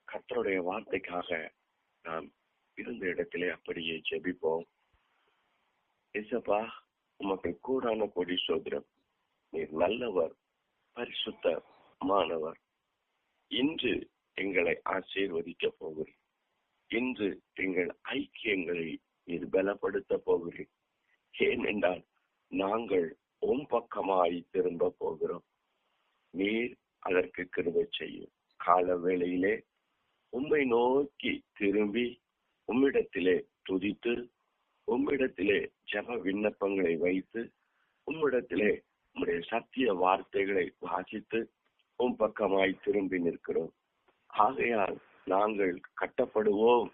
கர்த்தருடைய வார்த்தைக்காக நாம் இருந்த இடத்திலே அப்படியே ஜெபிப்போம். இயேசப்பா, உமக்கு கூடான கொடி சோதரம். நீர் நல்லவர், பரிசுத்தமானவர். இன்று எங்களை ஆசீர்வதிக்க போகிறீர். இன்று எங்கள் ஐக்கியங்களை நீர் பலப்படுத்த போகிறீர். ஏனென்றால் நாங்கள் உம் பக்கமாய் திரும்ப போகிறோம். நீர் அதற்கு கிருபை செய்யும். கால வேளையிலே உம்மை நோக்கி திரும்பி உம்மிடத்திலே துதித்து, உம்மிடத்திலே ஜெப விண்ணப்பங்களை வைத்து, உம்மிடத்திலே உம்முடைய சத்திய வார்த்தைகளை வாசித்து உம் பக்கமாய் திரும்பி நிற்கிறோம். ஆகையால் நாங்கள் கட்டப்படுவோம்,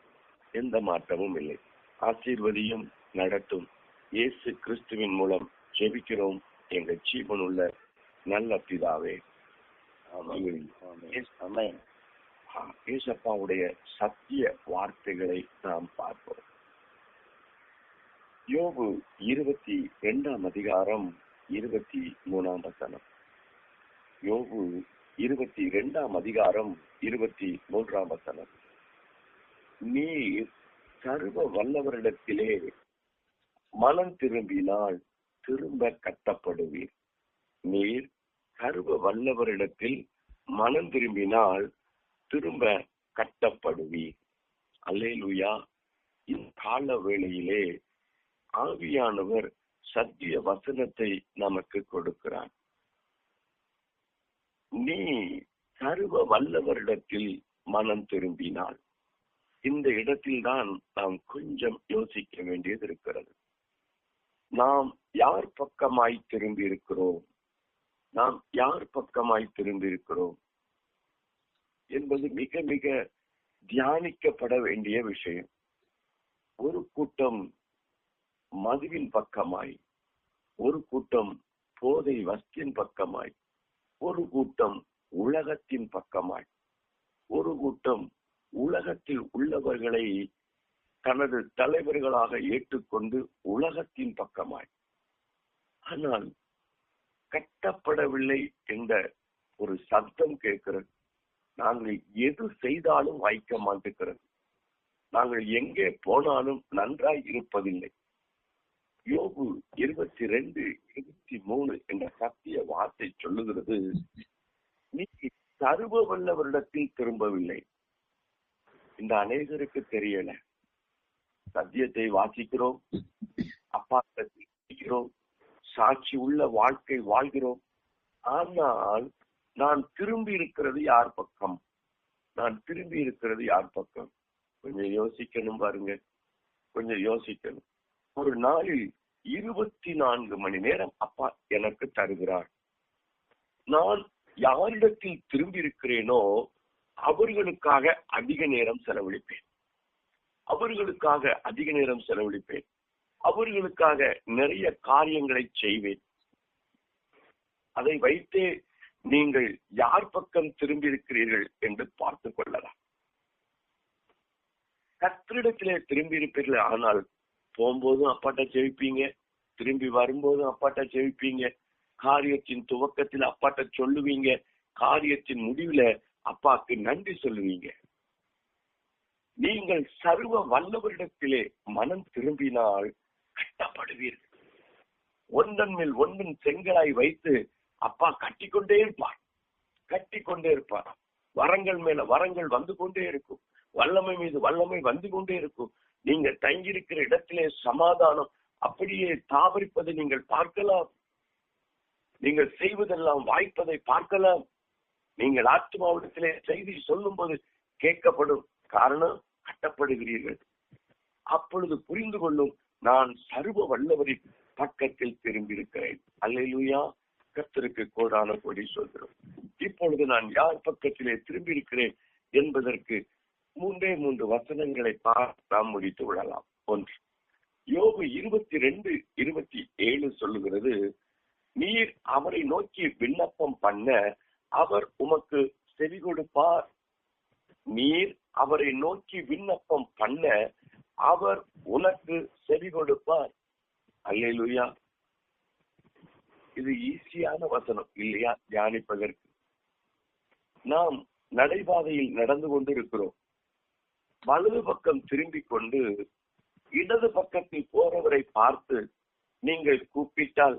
எந்த மாற்றமும் இல்லை. ஆசீர்வதியும், நடத்தும். இயேசு கிறிஸ்துவின் மூலம் ஜெபிக்கிறோம் எங்கள் ஜீவனுள்ள நல்ல பிதாவே. ஏசப்பாவுடைய சத்திய வார்த்தைகளை நாம் பார்ப்போம். யோபு 22 அதிகாரம் 23 யோபு 22 அதிகாரம் 23 நீர் சர்வ வல்லவரிடத்திலே மனம் திரும்பினால் திரும்ப கட்டப்படுவீர். நீர் சர்வ வல்லவரிடத்தில் மனம் திரும்பினால் திரும்ப கட்டப்படுவீர். அல்லேலூயா. இந்த கால வேளையிலே ஆவியானவர் சத்திய வசனத்தை நமக்கு கொடுக்கிறார். நீ சர்வ வல்லவரிடத்தில் மனம் திரும்பினால், இந்த இடத்தில்தான் நாம் கொஞ்சம் யோசிக்க வேண்டியது இருக்கிறது. நாம் யார் பக்கமாய் திரும்பி இருக்கிறோம், நாம் யார் பக்கமாய் திரும்பி இருக்கிறோம் என்பது மிக மிக தியானிக்கப்பட வேண்டிய விஷயம். ஒரு கூட்டம் மதுவின் பக்கமாய், ஒரு கூட்டம் போதை வஸ்தின் பக்கமாய், ஒரு கூட்டம் உலகத்தின் பக்கமாய், ஒரு கூட்டம் உலகத்தில் உள்ளவர்களை தனது தலைவர்களாக ஏற்றுக்கொண்டு உலகத்தின் பக்கமாய். ஆனால் கட்டப்படவில்லை என்ற ஒரு சத்தம் கேட்கிறது. நாங்கள் எது செய்தாலும் வாய்க்க மாட்டேங்கிறது. நாங்கள் எங்கே போனாலும் நன்றாய் இருப்பதில்லை. யோபு 22:23 என்ற சத்திய வார்த்தை சொல்லுகிறது, நீ சர்வ வல்லவரிடத்தில் திரும்பவில்லை. இந்த அநேகருக்கு தெரியல. சத்தியத்தை வாசிக்கிறோம், அப்பாட்டத்தில் இருக்கிறோம், சாட்சி உள்ள வாழ்க்கை வாழ்கிறோம். ஆனால் நான் திரும்பி இருக்கிறது யார் பக்கம்? நான் திரும்பி இருக்கிறது யார் பக்கம்? கொஞ்சம் யோசிக்கணும் பாருங்க, கொஞ்சம் யோசிக்கணும். ஒரு நாளில் 24 மணி நேரம் அப்பா எனக்கு தருகிறார். நான் யாரிடத்தில் திரும்பி இருக்கிறேனோ அவர்களுக்காக அதிக நேரம் செலவழிப்பேன், அவர்களுக்காக அதிக நேரம் செலவழிப்பேன், அவர்களுக்காக நிறைய காரியங்களை செய்வேன். அதை வைத்தே நீங்கள் யார் பக்கம் திரும்பி இருக்கிறீர்கள் என்று பார்த்துக் கொள்ளலாம். கர்த்தரிடத்திலே திரும்பி இருப்பீர்கள். ஆனால் போகும்போதும் அப்பாட்ட ஜெபிப்பீங்க, திரும்பி வரும்போதும் அப்பாட்ட ஜெபிப்பீங்க, காரியத்தின் துவக்கத்தில் அப்பாட்ட சொல்லுவீங்க, காரியத்தின் முடிவுல அப்பாக்கு நன்றி சொல்லுவீங்க. நீங்கள் சர்வ வல்லவரிடத்திலே மனம் திரும்பினால் கட்டப்படுவீர்கள். ஒன்றன் மேல் ஒன்றன் செங்கலாய் வைத்து அப்பா கட்டிக்கொண்டே இருப்பார், கட்டிக்கொண்டே இருப்பார். வரங்கள் மேல வரங்கள் வந்து கொண்டே இருக்கும், வல்லமை மீது வல்லமை வந்து கொண்டே இருக்கும். நீங்க தங்கியிருக்கிற இடத்திலே சமாதானம் அப்படியே தாவரிப்பதை நீங்கள் பார்க்கலாம். நீங்கள் செய்வதெல்லாம் வாய்ப்பதை பார்க்கலாம். நீங்கள் ஆத்மாவிடத்திலே செய்தி சொல்லும் போது கேட்கப்படும். காரணம், கட்டப்படுகிறீர்கள். அப்பொழுது புரிந்து கொள்ளும், நான் சர்வ வல்லவரின் பக்கத்தில் திரும்பி இருக்கிறேன். அல்லேலூயா. கர்த்தருக்கு கோடான கொடி சொல்கிறோம். இப்பொழுது நான் யார் பக்கத்திலே திரும்பி இருக்கிறேன் என்பதற்கு 3 வசனங்களை நாம் முடித்து விடலாம். 1, யோபு 22:27 சொல்லுகிறது, நீர் அவரை நோக்கி விண்ணப்பம் பண்ண அவர் உமக்கு செவி கொடுப்பார். நீர் அவரை நோக்கி விண்ணப்பம் பண்ண அவர் உனக்கு செவி கொடுப்பார். அல்லேலூயா. இது ஈஸியான வசனம் இல்லையா தியானிப்பதற்கு? நாம் நடைபாதையில் நடந்து கொண்டு இருக்கிறோம். வலது பக்கம் திரும்பிக் கொண்டு இடது பக்கத்தில் போறவரை பார்த்து நீங்கள் கூப்பிட்டால்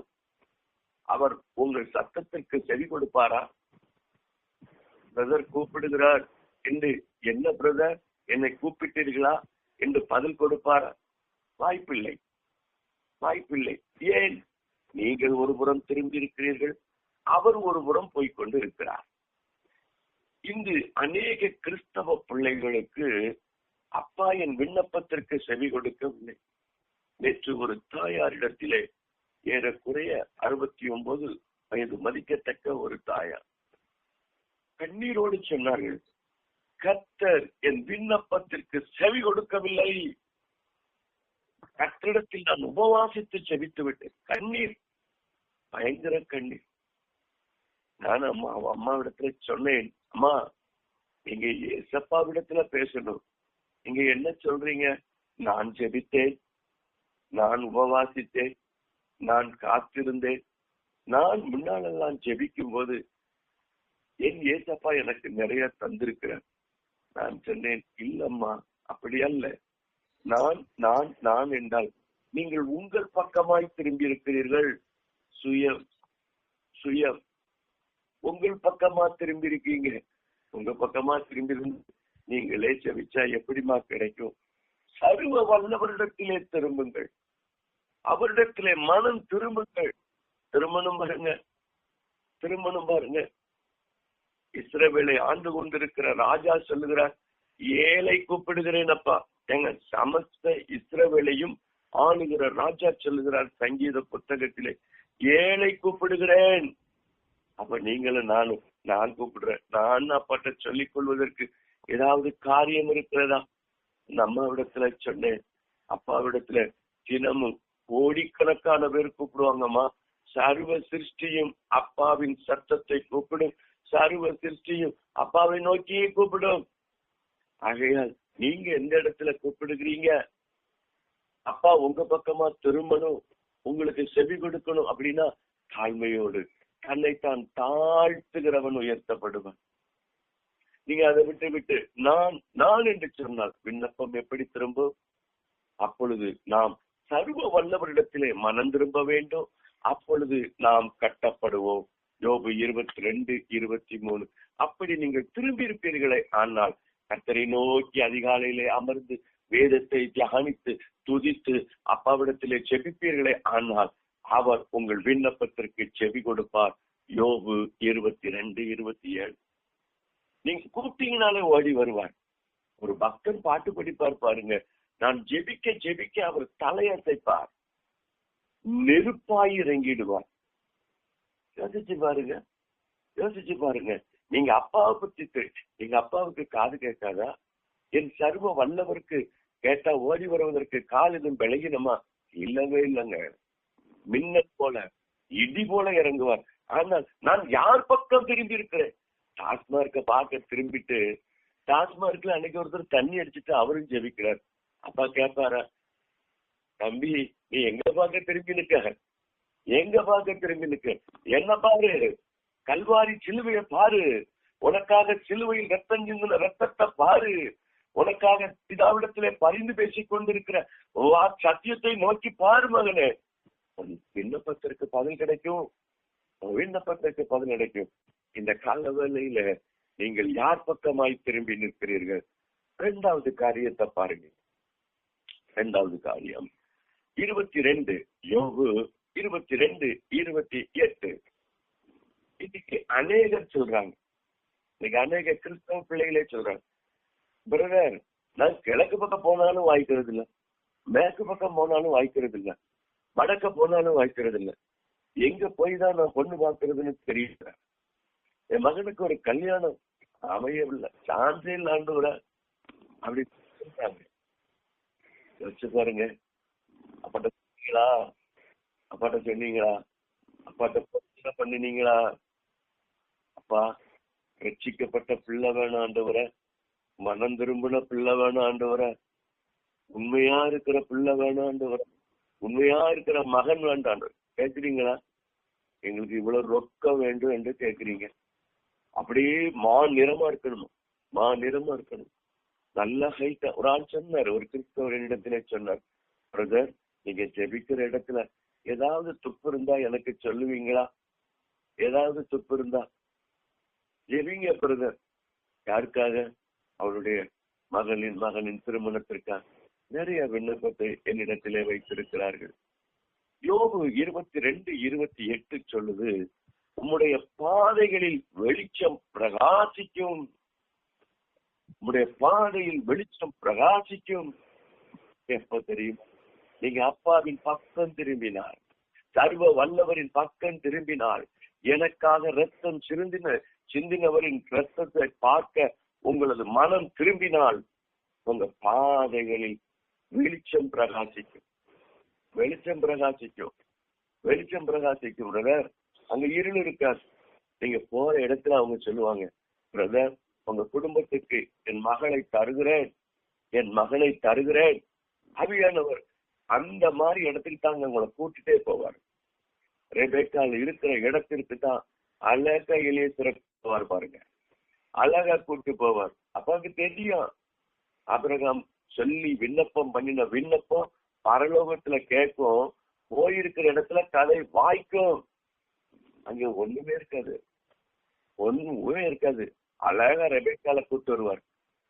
அவர் உங்கள் சத்தத்திற்கு செவி கொடுப்பாரா? பிரதர் கூப்பிடுகிறார் என்று, என்ன பிரதர் என்னை கூப்பிட்டீர்களா என்று பதில் கொடுப்பாரா? வாய்ப்பில்லை, வாய்ப்பில்லை. ஏன்? நீங்கள் ஒரு புறம் திரும்பி இருக்கிறீர்கள், அவர் ஒரு புறம் போய்கொண்டு இருக்கிறார். இன்று அநேக கிறிஸ்தவ பிள்ளைகளுக்கு அப்பா என் விண்ணப்பத்திற்கு செவி கொடுக்கவில்லை. நேற்று ஒரு தாயாரிடத்திலே ஏறக்குறைய 69 வயது மதிக்கத்தக்க ஒரு தாயார் கண்ணீரோடு சொன்னார்கள், கர்த்தர் என் விண்ணப்பத்திற்கு செவி கொடுக்கவில்லை. கர்த்தரிடத்தில் நான் உபவாசித்து செபித்து விட்டேன். கண்ணீர், பயங்கர கண்ணீர். நான் அம்மாவிடத்துல சொன்னேன், அம்மா நீங்க ஏசப்பாவிடத்துல பேசணும். நீங்க என்ன சொல்றீங்க? நான் ஜெபித்தேன், நான் உபவாசித்தேன், நான் காத்திருந்தேன். நான் முன்னாலெல்லாம் ஜெபிக்கும் போது என் ஏசப்பா எனக்கு நிறைய தந்திருக்கிறார். நான் சொன்னேன், இல்லம்மா அப்படி அல்ல. நான் நான் நான் என்றால் நீங்கள் உங்கள் பக்கமாய் திரும்பி இருக்கிறீர்கள். சுயம் சுயம் உங்கள் பக்கமா திரும்பி இருக்கீங்க. உங்க பக்கமா திரும்பி இருந்து நீங்களே செவிச்சா எப்படிமா கிடைக்கும்? சர்வ வல்லவரிடத்திலே திரும்புங்கள், அவரிடத்திலே மனம் திரும்புங்கள். திருமணம் பாருங்க, திருமணம் பாருங்க. இஸ்ரவேலை ஆண்டு கொண்டிருக்கிற ராஜா சொல்லுகிறார், ஏழை கூப்பிடுகிறேன் அப்பா. எங்க சமஸ்த இஸ்ரவேலையும் ஆளுகிற ராஜா சொல்லுகிறார் சங்கீத புத்தகத்திலே, ஏழை கூப்பிடுகிறேன். அப்ப நீங்களும் நானும், நான் கூப்பிடுறேன். நான் அப்பாட்ட சொல்லிக் கொள்வதற்கு ஏதாவது காரியம் இருக்கிறதா? அம்மாவிடத்துல சொன்னேன், அப்பாவிடத்துல தினமும் கோடிக்கணக்கான பேர் கூப்பிடுவாங்கம்மா. சர்வ சிருஷ்டியும் அப்பாவின் சத்தத்தை கூப்பிடும், சர்வ சிருஷ்டியும் அப்பாவை நோக்கியே கூப்பிடும். ஆகையால் நீங்க எந்த இடத்துல கூப்பிடுகிறீங்க? அப்பா உங்க பக்கமா திரும்பணும், உங்களுக்கு செவி கொடுக்கணும். அப்படின்னா தாழ்மையோடு தன்னைத்தான் தாழ்த்துகிறவன் உயர்த்தப்படுவன். நீங்க அதை விட்டு விட்டு நான் நான் என்று சொன்னால் விண்ணப்பம் எப்படி திரும்பும்? அப்பொழுது நாம் சர்வ வல்லவரிடத்திலே மனம் திரும்ப வேண்டும். அப்பொழுது நாம் கட்டப்படுவோம். யோபு 22:23. அப்படி நீங்கள் திரும்பி இருப்பீர்களே ஆனால் கர்த்தரை நோக்கி அதிகாலையிலே அமர்ந்து வேதத்தை தியானித்து துதித்து அப்பாவிடத்திலே செபிப்பீர்களே ஆனால் அவர் உங்கள் விண்ணப்பத்திற்கு செவி கொடுப்பார். யோபு 22:27. நீங்க கூப்பிட்டீங்கனாலே ஓடி வருவார். ஒரு பக்தன் பாட்டு படிப்பார் பாருங்க, நான் ஜெபிக்க ஜெபிக்க அவர் தலையசைப்பார், நெருப்பாய் இறங்கிடுவார். யோசிச்சு பாருங்க, யோசிச்சு பாருங்க. நீங்க அப்பாவை பத்தி, எங்க அப்பாவுக்கு காது கேட்காதா? என் சர்வ வல்லவருக்கு கேட்டா ஓடி வருவதற்கு கால் எதுவும் விலகினமா? இல்லவே இல்லைங்க. மின்னல் போல இடி போல இறங்குவார். ஆனால் நான் யார் பக்கம் திரும்பி இருக்கிறேன்? டாஸ்மார்க்க பார்க்க திரும்பிட்டு, டாஸ்மார்க்ல அன்னைக்கு ஒருத்தர் தண்ணி அடிச்சுட்டு அவரும் ஜெபிக்கிறார். அப்பா கேட்பாரா, தம்பி நீ எங்க பார்க்க திரும்பி நிக்க, எங்க பார்க்க திரும்பி நிக்க, என்ன பாரு, கல்வாரி சிலுவையை பாரு, உனக்காக சிலுவையில் ரத்தம் சிந்தின ரத்தத்தை பாரு, உனக்காக பிதாவிடத்திலே பரிந்து பேசிக் கொண்டிருக்கிற சத்தியத்தை நோக்கி பாரு மகனே. விண்ணப்பத்திற்கு பதில் கிடைக்கும், விண்ணப்பத்திற்கு பதில் கிடைக்கும். இந்த கால வேளையில நீங்கள் யார் பக்கமாய் திரும்பி நிற்கிறீர்கள்? இரண்டாவது காரியத்தை பாருங்க. இரண்டாவது காரியம் 22 யோபு 22:28. இன்னைக்கு அநேகர் சொல்றாங்க, இன்னைக்கு அநேக கிறிஸ்தவ பிள்ளைகளே சொல்றாங்க, பிரதர் நான் கிழக்கு பக்கம் போனாலும் வாய்க்கிறது இல்லை, மேற்கு பக்கம் போனாலும் வாய்க்கிறது இல்லை, வடக்க போனாலும் வாய்க்கிறது இல்லை, எங்க போய் தான் நான் பொண்ணு பார்க்கறதுன்னு தெரியல, என் மகனுக்கு ஒரு கல்யாணம் அமையவில்லை, சான்ஸே இல்லாண்டு கூட அப்படி சொல்றாங்க. யோசிச்சு பாருங்க. அப்பாட்ட சொன்னீங்களா? அப்பாட்ட சொன்னீங்களா? அப்பாட்ட பண்ணினீங்களா? அப்பா ரட்சிக்கப்பட்ட பிள்ளை வேணும் ஆண்டவரே, மனம் திரும்பின பிள்ளை வேணும் ஆண்டவரே, உண்மையா இருக்கிற பிள்ளை வேணும் ஆண்டவரே, உண்மையா இருக்கிற மகன் வேண்டாம். கேட்கிறீங்களா? எங்களுக்கு இவ்வளவு ரொக்கம் வேண்டும் என்று கேட்கிறீங்க. அப்படியே நிறமா இருக்கணும், நிறமா இருக்கணும். நல்ல ஹைட்டா. ஒரு ஆள் சொன்னார், ஒரு கிறிஸ்தவரிடத்திலே சொன்னார், பிரதர் நீங்க ஜெபிக்கிற இடத்துல ஏதாவது துப்பு இருந்தா எனக்கு சொல்லுவீங்களா? ஏதாவது துப்பு இருந்தா ஜெபிங்க பிரதர். யாருக்காக? அவருடைய மகனின் திருமணத்திற்காக நிறைய விண்ணப்பத்தை என்னிடத்திலே வைத்திருக்கிறார்கள். யோபு 22:28 சொல்லுது, உம்முடைய பாதைகளில் வெளிச்சம் பிரகாசிக்கும், உம்முடைய பாதையில் வெளிச்சம் பிரகாசிக்கும். எப்ப தெரியும்? நீங்க அப்பாவின் பக்கம் திரும்பினார், சர்வ வல்லவரின் பக்கம் திரும்பினார், எனக்காக ரத்தம் சிந்தினவரின் ரத்தத்தை பார்க்க உங்களது மனம் திரும்பினால் உங்க பாதைகளில் வெளிச்சம் பிரகாசிக்கும், வெளிச்சம் பிரகாசிக்கும், வெளிச்சம் பிரகாசிக்கும். பிரதர் அங்க இருள் இருக்காது. நீங்க போற இடத்துல அவங்க சொல்லுவாங்க, பிரதர் உங்க குடும்பத்துக்கு என் மகளை தருகிறேன், என் மகனை தருகிறேன். ஆவியானவர் அந்த மாதிரி இடத்துக்கு தாங்க உங்களை கூட்டிட்டே போவார். ரெபெக்கால் இருக்கிற இடத்திற்கு தான் அழகா எலியேசரை போவார் பாருங்க, அழகா கூட்டு போவார். அப்பாவுக்கு தெரியும் ஆபிரகாம் சொல்லி விண்ணப்பம் பண்ணின விண்ணப்பம் பரலோகத்துல கேட்கும், போயிருக்கிற இடத்துல கதை வாய்க்கும். அங்க ஒண்ணுமே இருக்காது, ஒண்ணுமே இருக்காது. அழகா ரெபெக்கால கூட்டு வருவார்.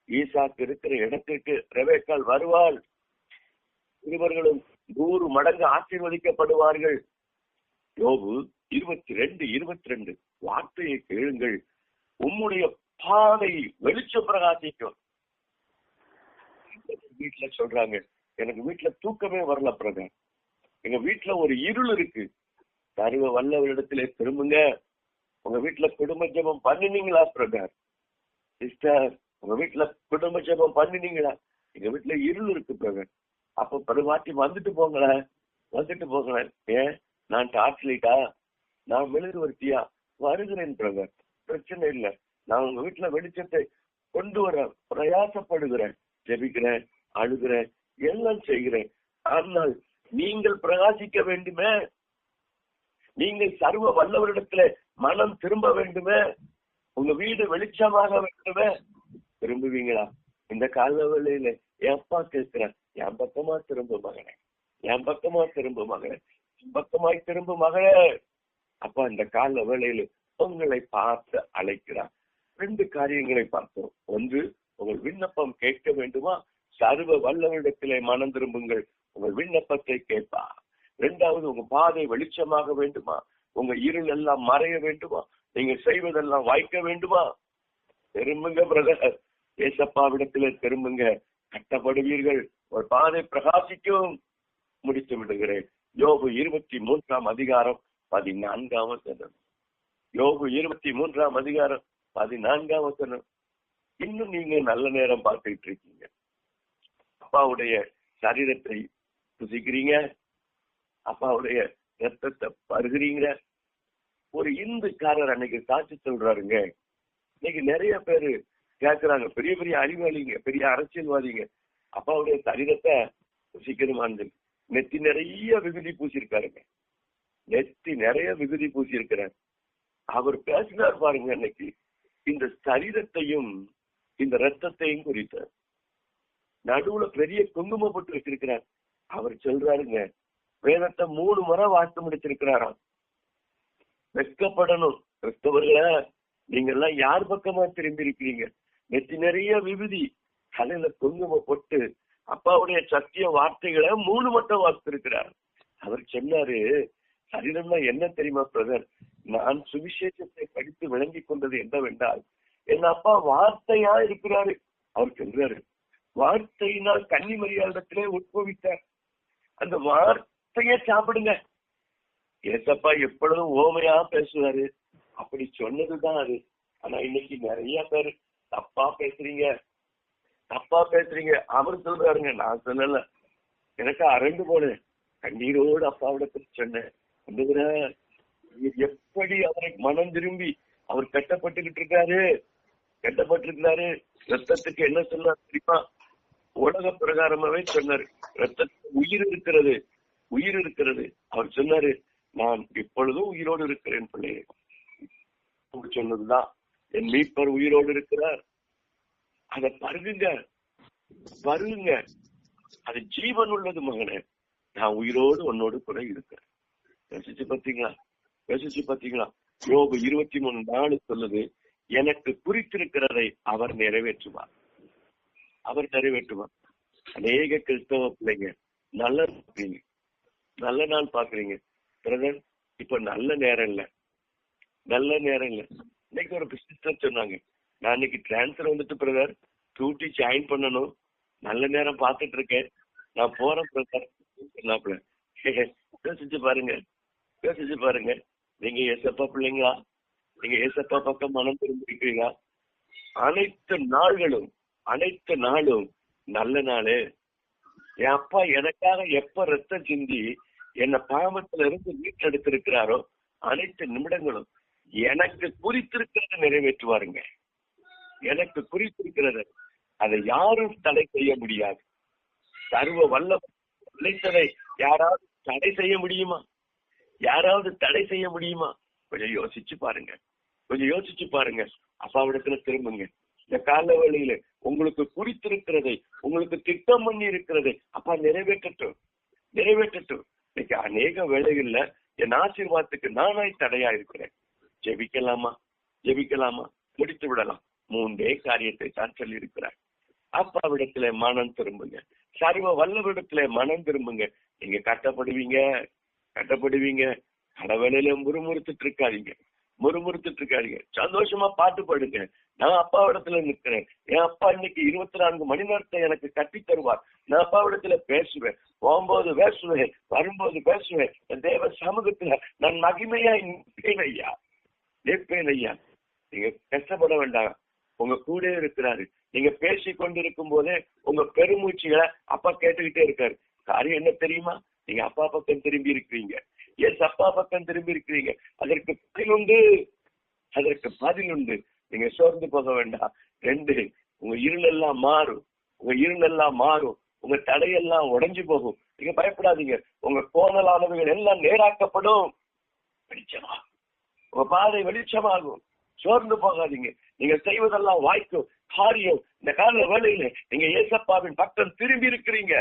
ஈசாக்கு இருக்கிற இடத்திற்கு ரெபெக்கால் வருவாள். இருவர்களும் 100 மடங்கு ஆசீர்வதிக்கப்படுவார்கள். யோபு 22:22 வார்த்தையை கேளுங்கள், உம்முடைய பாதை வெளிச்சம் பிரகாசிக்கும். வீட்டுல சொல்றாங்க, எனக்கு வீட்டுல தூக்கமே வரல பிரதர், எங்க வீட்டுல ஒரு இருள் இருக்கு. சர்வ வல்லவரிடத்திலே திரும்புங்க. உங்க வீட்டுல குடும்ப ஜெபம் பண்ணினீங்களா பிரதர்? சிஸ்டர் உங்க வீட்டுல குடும்ப ஜெபம் பண்ணினீங்களா? எங்க வீட்டுல இருள் இருக்கு பிரதர். அப்ப பருவாட்டி வந்துட்டு போங்களேன், வந்துட்டு போங்களேன். ஏன் நான் டார்ச் லைட்டா, நான் மெழுகுவர்த்தியா? வருகிறேன் பிரதர், பிரச்சனை இல்லை. நான் உங்க வீட்டுல வெளிச்சத்தை கொண்டு வர பிரயாசப்படுகிறேன், ஜெபிக்கிறேன், அழுகிறேன், எல்லாம் செய்கிறேன். ஆனால் நீங்கள் பிரகாசிக்க வேண்டுமே, நீங்கள் சர்வ வல்லவரிடத்துல மனம் திரும்ப வேண்டுமே, உங்க வீடு வெளிச்சமாக வேண்டுமே. திரும்புவீங்களா? இந்த காலவெளியில என் அப்பா கேட்கிறேன், என் பக்கமா திரும்ப மகனே, என் பக்கமா திரும்ப மகனே, என் பக்கமாய் திரும்ப மகளே. அப்பா இந்த கால வேளையில உங்களை பார்த்து அழைக்கிறார். 2 காரியங்களை பார்த்தோம். ஒன்று, உங்கள் விண்ணப்பம் கேட்க வேண்டுமா? சர்வ வல்லவரிடத்திலே மனம் திரும்புங்கள், உங்கள் விண்ணப்பத்தை கேட்பா. 2வது, உங்க பாதை வெளிச்சமாக வேண்டுமா? உங்க இருள் எல்லாம் மறைய வேண்டுமா? நீங்க செய்வதெல்லாம் வாய்க்க வேண்டுமா? திரும்புங்க பிரதர், ஏசப்பாவிடத்திலே திரும்புங்க, கட்டப்படுவீர்கள், ஒரு பாதை பிரகாசிக்கும். முடித்து விடுகிறேன். யோபு 23:14. யோபு 23:14. இன்னும் நீங்க நல்ல நேரம் பார்த்துட்டு இருக்கீங்க, அப்பாவுடைய சரீரத்தை புசிக்கிறீங்க, அப்பாவுடைய ரத்தத்தை பருகிறீங்க. ஒரு இந்துக்காரர் அன்னைக்கு சாட்சி சொல்றாருங்க. இன்னைக்கு நிறைய பேரு கேட்கிறாங்க, பெரிய பெரிய அறிவாளிங்க, பெரிய அரசியல்வாதிங்க, அப்பாவுடைய சரீரத்தை புசிக்கணுமான்னு. நெத்தி நிறைய விகுதி பூசியிருக்காருங்க, நெத்தி நிறைய விகுதி பூசியிருக்கிறார். அவர் பேசினார் பாருங்க அன்னைக்கு, இந்த சரீரத்தையும் இந்த ரத்தத்தையும் குறித்தார். நடுவுல பெரிய குங்குமம் போட்டு வச்சிருக்கிறார். அவர் சொல்றாருங்க, வேதத்தை 3 முறை வாசித்து முடிச்சிருக்கிறாராம். வெட்கப்படணும் கிறிஸ்தவர்கள, நீங்க எல்லாம் யார் பக்கமா திரும்பி இருக்கிறீங்க? நெத்தி நிறைய விபூதி, தலையில குங்குமம் போட்டு அப்பாவுடைய சத்திய வார்த்தைகளை 3 மட்டும் வாசித்திருக்கிறார். அவர் சொன்னாரு, சரீரம்னா என்ன தெரியுமா பிரதர்? நான் சுவிசேஷத்தை படித்து விளங்கி கொண்டது என்னவென்றால், என் அப்பா வார்த்தையா இருக்கிறாரு. அவர் சொல்றாரு, வார்த்தையினால் கன்னிமரியாளிடத்திலே உட்பவித்தார், அந்த வார்த்தையை சாப்பிடுங்க. ஏசப்பா எப்பொழுதும் ஓமையா பேசுவாரு, அப்படி சொன்னதுதான் அது. ஆனா இன்னைக்கு நிறைய பேரு தப்பா பேசுறீங்க, தப்பா பேசுறீங்க. அவர் சொல்றாருங்க, நான் சொல்லல, எனக்கு அரண்டு போன கண்ணீரோடு அப்பாவிடத்தில் சொன்னேன், எப்படி அவரை மனம் திரும்பி அவர் கட்டப்பட்டுக்கிட்டு இருக்காரு, கட்டப்பட்டிருக்கிறாரு. ரத்தத்துக்கு என்ன சொன்னார் தெரியுமா? உலக பிரகாரமாவே சொன்னாரு, ரத்தத்துக்கு உயிர் இருக்கிறது, உயிர் இருக்கிறது. அவர் சொன்னாரு, நான் இப்பொழுதும் உயிரோடு இருக்கிறேன் பிள்ளையே. சொன்னதுதான் என் மீட்பர் உயிரோடு இருக்கிறார். அதை பருகுங்க, பருகுங்க. அது ஜீவன் உள்ளது மகனே. நான் உயிரோடு உன்னோடு கூட இருக்கிறேன். யோசிச்சு பாத்தீங்களா? யோசிச்சு பாத்தீங்களா? யோபு 23:4 சொல்லுது, எனக்கு குறித்திருக்கிறதை அவர் நிறைவேற்றுவார். அவர் நிறைவேற்றுவார். அநேக கிறிஸ்தவ பிள்ளைங்க நல்ல நாள் பாக்குறீங்க. பிரதர், இப்ப நல்ல நேரம் இல்ல, நல்ல நேரம் இல்ல. இன்னைக்கு ஒரு பிசினஸ் சொன்னாங்க, நான் இன்னைக்கு டிரான்ஸ்பர் வந்துட்டு பிரதர், டியூட்டி ஜாயின் பண்ணணும், நல்ல நேரம் பார்த்துட்டு இருக்கேன், நான் போறேன் பிரதர் சொன்னாப்புல. யோசிச்சு பாருங்க, யோசிச்சு பாருங்க. நீங்க ஏசப்பா பிள்ளைங்களா? நீங்க ஏசப்பா பக்கம் மனம் திரும்பிக்கிறீங்களா? அனைத்து நாளும் நல்ல நாளு. என் அப்பா எனக்காக எப்ப ரத்தம் சிந்தி என்ன பாவத்துல இருந்து மீட்டெடுத்திருக்கிறாரோ அனைத்து நிமிடங்களும் எனக்கு குறித்திருக்கிறத நிறைவேற்றுவாருங்க. எனக்கு குறித்திருக்கிறது அதை யாரும் தடை செய்ய முடியாது. சர்வ வல்லமை நினைத்ததை யாராவது தடை செய்ய முடியுமா? யாராவது தடை செய்ய முடியுமா? கொஞ்சம் யோசிச்சு பாருங்க, கொஞ்சம் யோசிச்சு பாருங்க. அப்பாவிடத்துல திரும்புங்க. இந்த கால வேளையில உங்களுக்கு குறித்திருக்கிறதை, உங்களுக்கு திட்டம் பண்ணி இருக்கிறதை அப்பா நிறைவேற்றட்டும், நிறைவேற்றட்டும். இன்னைக்கு அநேக வேளைகள்ல என் ஆசீர்வாதத்துக்கு நானாய் தடையா இருக்கிறேன். ஜெபிக்கலாமா? ஜெபிக்கலாமா? முடித்து விடலாம். 3 காரியத்தை தான் சொல்லி இருக்கிறார். அப்பாவிடத்துல மனம் திரும்புங்க, சர்வ வல்லவிடத்துல மனம் திரும்புங்க. நீங்க கட்டப்படுவீங்க, கட்டப்படுவீங்க. கடவுளையில முறுமுறுத்துட்டு இருக்காதீங்க, முறுமுறுத்துட்டு இருக்காதீங்க. சந்தோஷமா பாட்டு பாடுங்க. நான் அப்பாவிடத்துல நிற்கிறேன். என் அப்பா இன்னைக்கு 24 மணி நேரத்தை எனக்கு கட்டி தருவார். நான் அப்பாவிடத்துல பேசுவேன், போகும்போது பேசுவேன், வரும்போது பேசுவேன். என் தேவ சமூகத்துல நான் மகிமையா நிற்பேன் ஐயா, நிற்பேன் ஐயா. நீங்க கஷ்டப்பட வேண்டாம், உங்க கூட இருக்கிறாரு. நீங்க பேசி கொண்டிருக்கும் போதே உங்க பெருமூச்சுகளை அப்பா கேட்டுக்கிட்டே இருக்காரு. காரியம் என்ன தெரியுமா? நீங்க அப்பா பக்கம் திரும்பி இருக்கிறீங்க. எஸ், அப்பா பக்கம் திரும்பி இருக்கிறீங்க. அதற்கு பதில் உண்டு, அதற்கு பதில் உண்டு. நீங்க சோர்ந்து போக வேண்டாம். 2, உங்க இருளெல்லாம் மாறும், உங்க இருளெல்லாம் மாறும், உங்க தடையெல்லாம் உடைஞ்சு போகும். நீங்க பயப்படாதீங்க. உங்க கோணலானவைகள் எல்லாம் நேராக்கப்படும். வெளிச்சமா உங்க பாதை வெளிச்சமாகும். சோர்ந்து போகாதீங்க. நீங்க செய்வதெல்லாம் வாய்க்கும் காரியம். இந்த கால வேளையில நீங்க ஏசப்பாவின் பக்கம் திரும்பி இருக்கிறீங்க,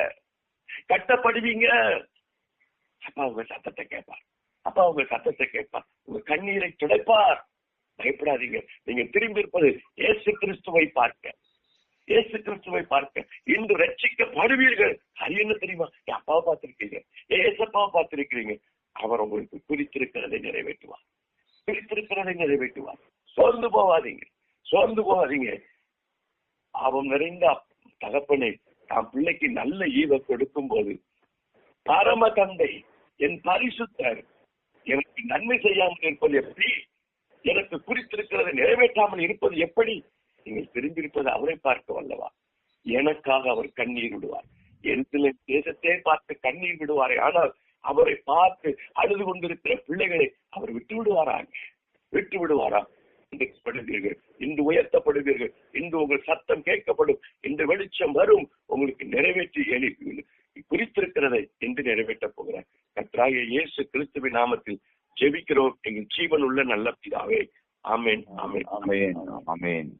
கட்டப்படுவீங்க. அப்பா உங்க சத்தத்தை கேட்பார், அப்பா உங்க சத்தத்தை கேட்பார், உங்க கண்ணீரை துடைப்பார். பயப்படாதீங்க. நீங்க திரும்பி இருப்பது இயேசு கிறிஸ்துவை பார்க்க, இயேசு கிறிஸ்துவை பார்க்க. இன்று ரட்சிக்கப்படுவீர்கள். அது என்ன தெரியுமா? என் அப்பாவை பார்த்திருக்கீங்க, ஏசப்பாவை பார்த்திருக்கிறீங்க. அவர் உங்களுக்கு குறித்திருக்கிறதை நிறைவேற்றுவார், குறித்திருக்கிறதை நிறைவேற்றுவார். சோர்ந்து போவாதீங்க, சோர்ந்து போவாதீங்க. பாவம் நிறைந்த தகப்பனை தான் பிள்ளைக்கு நல்ல ஈவை கொடுக்கும் போது, பரம தந்தை என் பரிசுத்தர் எனக்கு நன்மை செய்யாமல் இருப்பது எப்படி? எனக்கு குறித்திருக்கிறதை நிறைவேற்றாமல் இருப்பது எப்படி? நீங்கள் திரும்பியிருப்பது அவரை பார்க்க வல்லவா? எனக்காக அவர் கண்ணீர் விடுவார். என் தேசத்தை பார்த்து கண்ணீர் விடுவாரே, ஆனால் அவரை பார்த்து அழுது கொண்டிருக்கிற பிள்ளைகளை அவர் விட்டு விடுவாராங்க, விட்டு விடுவாரா? படுவீர்கள், இன்று உயர்த்தப்படுவீர்கள், இன்று உங்கள் சத்தம் கேட்கப்படும், இன்று வெளிச்சம் வரும். உங்களுக்கு நிறைவேற்றி குறித்திருக்கிறதை இன்று நிறைவேற்றப் போகிறார். கர்த்தராகிய இயேசு கிறிஸ்துவின் நாமத்தில் ஜெபிக்கிறோம் எங்கள் ஜீவன் உள்ள நல்ல பிதாவே. ஆமென், ஆமென், ஆமென், ஆமென்.